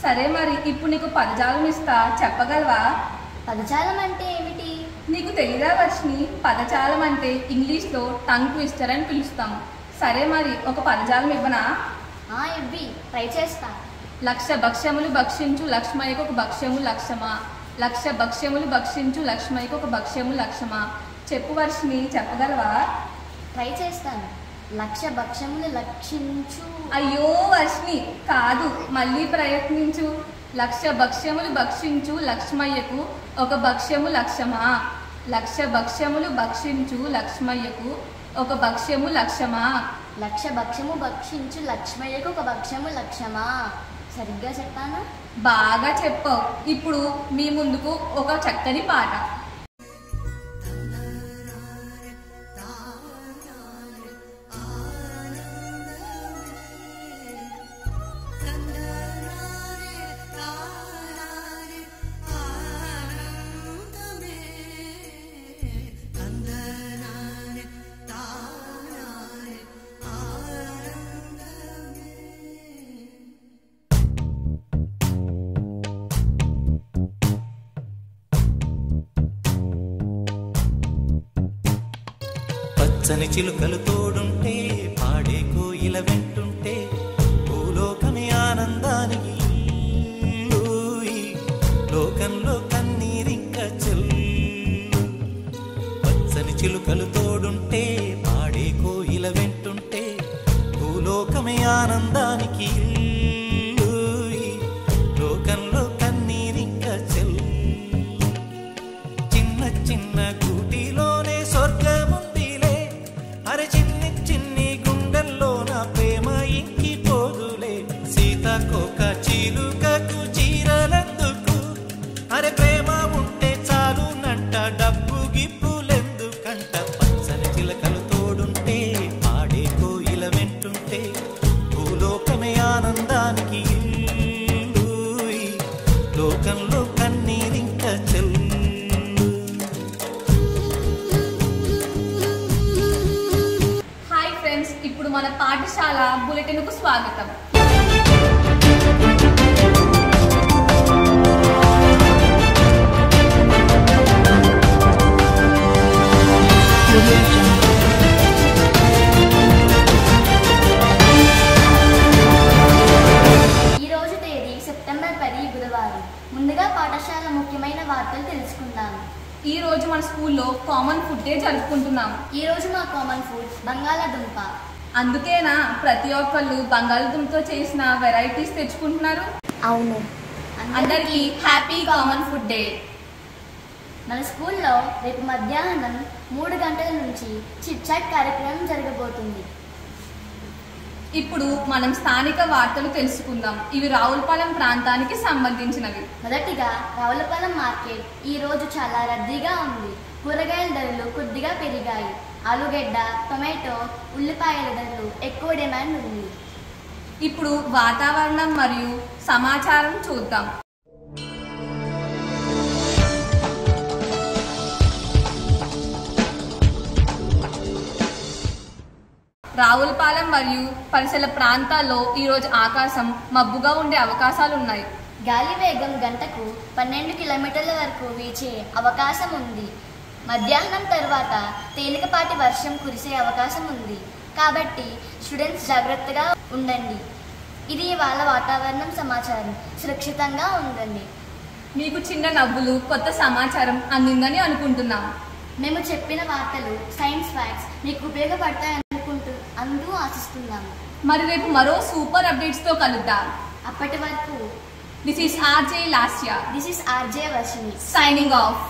సరే మరి ఇప్పుడు నీకు పదజాలం ఇస్తా, చెప్పగలవా? పదజాలం అంటే ఏమిటి? నీకు తెలియదా వర్షిని? పదజాలం అంటే ఇంగ్లీష్లో టంగ్ ట్విస్టర్ అని పిలుస్తాం. సరే మరి ఒక పదజాలం ఇవ్వనా? ఇవ్వి, ట్రై చేస్తా. లక్ష భక్ష్యములు భక్షించు లక్ష్మయ్యకు ఒక భక్ష్యము లక్షమా. లక్ష భక్ష్యములు భక్షించు లక్ష్మయ్యకు ఒక భక్ష్యము లక్షమా. చెప్పు వర్షిని, చెప్పగలవా? ట్రై చేస్తాను. లక్ష భక్ష్యములు లక్షించు. అయ్యో వర్షిని, కాదు, మళ్ళీ ప్రయత్నించు. లక్ష భక్ష్యములు భక్షించు లక్ష్మయ్యకు ఒక భక్ష్యము లక్షమా. లక్ష భక్ష్యములు భక్షించు లక్ష్మయ్యకు ఒక భక్ష్యము లక్షమా. లక్ష భక్ష్యము భక్షించు లక్ష్మయ్యకు ఒక భక్ష్యము లక్షమా. సరిగ్గా చెప్పానా? బాగా చెప్పావు. ఇప్పుడు మీ ముందుకు ఒక చక్కని పాట. పచ్చని చిలుకలు తోడుంటే పాడే కోయిల వెంటుంటే భూలోకమే ఆనందానికి లోకంలో కన్నీరింక చెల్లు. పచ్చని చిలుకలు తోడుంటే పాడే కోయిల వెంటుంటే భూలోకమే ఆనందానికి లోకంలో కన్నీరింక చెల్లు. చిన్న చిన్న గూటిలోనే స్వర్గము చిన్ని చిన్ని గుండెల్లో నా ప్రేమ ఇంకిపోదులే. సీతకొక చిలుకకు చీరలెందుకు, అరే ప్రేమ ఉంటే చాలునంట, డబ్బు గిప్పులెందుకంట. పచ్చని చిలకలు తోడుంటే పాడే కోయిల వెంటుంటే భూలోకమే ఆనందానికి లోకంలో కన్నీరింక చెల్లు. ఇప్పుడు మన పాఠశాల బులెటిన్కు స్వాగతం. ఈరోజు తేదీ సెప్టెంబర్ 10 బుధవారం. ముందుగా పాఠశాల ముఖ్యమైన వార్తలు తెలుసుకుందాం. ఈ రోజు మన స్కూల్లో కామన్ ఫుడ్ డే జరుపుకుంటున్నాం. ఈ రోజు మా కామన్ ఫుడ్ బంగాళాదుంప. అందుకేనా ప్రతి ఒక్కళ్ళు బంగాళదుంపతో చేసిన వెరైటీస్ తెచ్చుకుంటున్నారు? అవును. అందరికీ హ్యాపీ కామన్ ఫుడ్ డే. మన స్కూల్లో రేపు మధ్యాహ్నం 3 గంటల నుంచి చిట్ చాట్ కార్యక్రమం జరగబోతుంది. ఇప్పుడు మనం స్థానిక వార్తలు తెలుసుకుందాం. ఇవి రావులపాలెం ప్రాంతానికి సంబంధించినవి. మొదటిగా రావులపాలెం మార్కెట్ ఈ రోజు చాలా రద్దీగా ఉంది. కూరగాయల ధరలు కొద్దిగా పెరిగాయి. ఆలుగడ్డ, టొమాటో, ఉల్లిపాయల ధరలు ఎక్కువ డిమాండ్ ఉంది. ఇప్పుడు వాతావరణం మరియు సమాచారం చూద్దాం. రావులపాలెం మరియు పరిసర ప్రాంతాల్లో ఈరోజు ఆకాశం మబ్బుగా ఉండే అవకాశాలున్నాయి. గాలి వేగం గంటకు 12 కిలోమీటర్ల వరకు వీచే అవకాశం ఉంది. మధ్యాహ్నం తర్వాత తేలికపాటి వర్షం కురిసే అవకాశం ఉంది. కాబట్టి స్టూడెంట్స్ జాగ్రత్తగా ఉండండి. ఇది ఇవాళ వాతావరణం సమాచారం. సురక్షితంగా ఉండండి. మీకు చిన్న నవ్వులు, కొత్త సమాచారం అందిందని అనుకుంటున్నాం. మేము చెప్పిన వార్తలు, సైన్స్ ఫ్యాక్ట్స్ మీకు ఉపయోగపడతాయి అంటూ ఆశిస్తున్నాము. మరి రేపు మరో సూపర్ అప్డేట్స్తో కలుద్దాం. అప్పటి వరకు this is RJ Lasya. This is RJ Varshini signing off.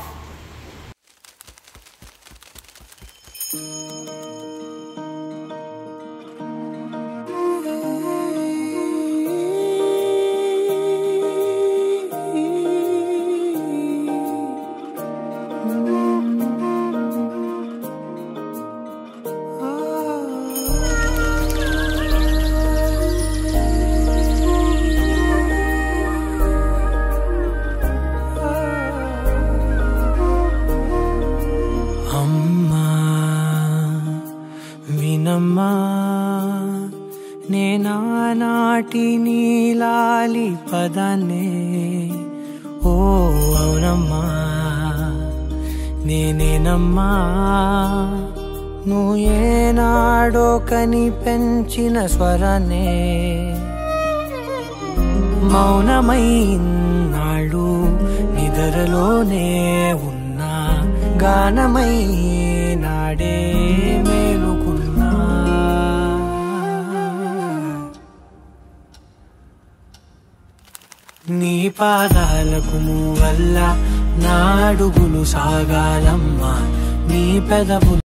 నాటి నీలాలి పదాన్నే ఓ అవునమ్మా నేనేనమ్మా నువ్వు ఏనాడో కని పెంచిన స్వరాన్నే మౌనమై నాడు నిద్రలోనే ఉన్నా గానమై నాడే మేలుకున్నా నీ పాదాలకు వల్ల నా అడుగులు సాగాలమ్మా నీ పెదవులు